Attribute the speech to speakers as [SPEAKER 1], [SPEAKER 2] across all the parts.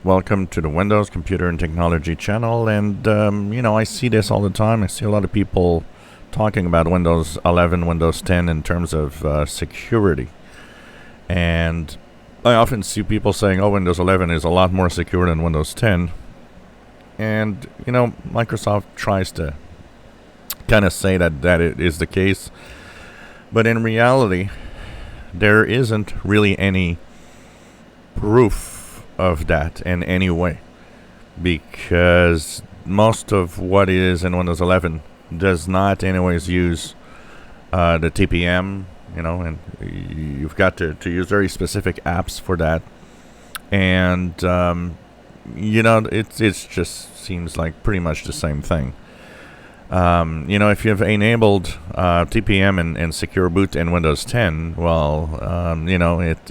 [SPEAKER 1] Welcome to the Windows Computer and Technology channel. And, I see this all the time. I see a lot of people talking about Windows 11, Windows 10 in terms of security. And I often see people saying, oh, Windows 11 is a lot more secure than Windows 10. And, Microsoft tries to kind of say that it is the case. But in reality, there isn't really any proof of that in any way, because most of what is in Windows 11 does not anyways use the TPM, and you've got to use very specific apps for that. And it just seems like pretty much the same thing. If you've enabled TPM and Secure Boot in Windows 10, well,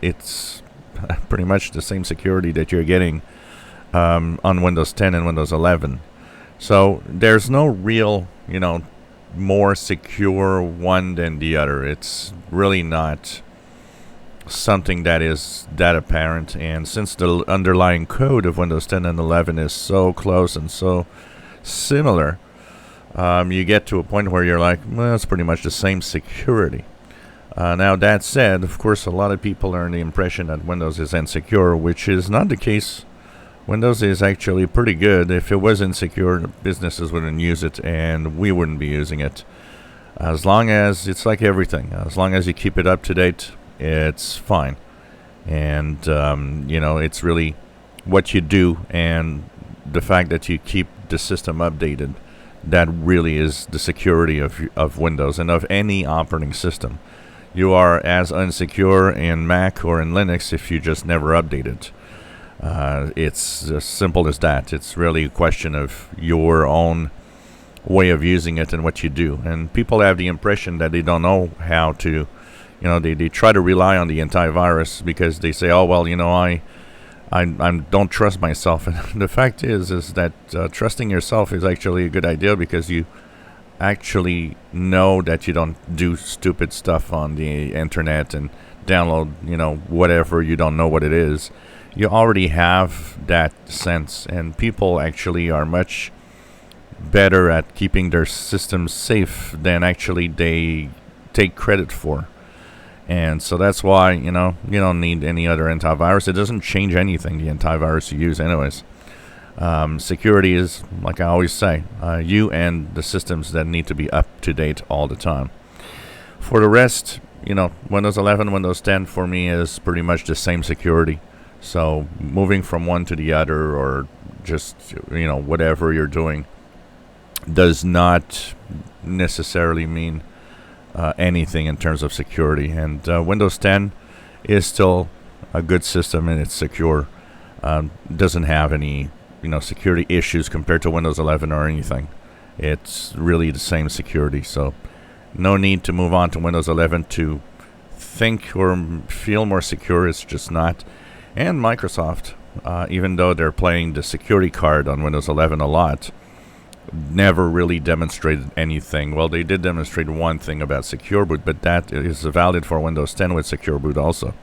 [SPEAKER 1] it's pretty much the same security that you're getting on Windows 10 and Windows 11. So there's no real, more secure one than the other. It's really not something that is that apparent. And since the underlying code of Windows 10 and 11 is so close and so similar, you get to a point where you're like, well, it's pretty much the same security. Now, that said, of course, a lot of people are in the impression that Windows is insecure, which is not the case. Windows is actually pretty good. If it was insecure, businesses wouldn't use it, and we wouldn't be using it. As long as, it's like everything, as long as you keep it up to date, it's fine. And, it's really what you do and the fact that you keep the system updated. That really is the security of Windows and of any operating system. You are as unsecure in Mac or in Linux if you just never update it. It's as simple as that. It's really a question of your own way of using it and what you do. And people have the impression that they don't know how to, they try to rely on the antivirus because they say, oh, well, I don't trust myself. And the fact is that trusting yourself is actually a good idea, because you actually know that you don't do stupid stuff on the internet and download, whatever you don't know what it is. You already have that sense, and people actually are much better at keeping their systems safe than actually they take credit for. And so that's why, you don't need any other antivirus. It doesn't change anything, the antivirus you use anyways. Security is, like I always say, you and the systems that need to be up to date all the time. For the rest, Windows 11, Windows 10 for me is pretty much the same security. So moving from one to the other, or just, whatever you're doing, does not necessarily mean anything in terms of security. And Windows 10 is still a good system, and it's secure. Doesn't have any security issues compared to Windows 11 or anything. It's really the same security, so no need to move on to Windows 11 to think or feel more secure. It's just not. And Microsoft, even though they're playing the security card on Windows 11 a lot, never really demonstrated anything. Well, they did demonstrate one thing about Secure Boot, but that is valid for Windows 10 with Secure Boot also.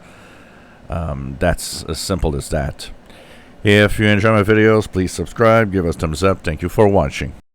[SPEAKER 1] That's as simple as that. If you enjoy my videos, please subscribe, give us thumbs up. Thank you for watching.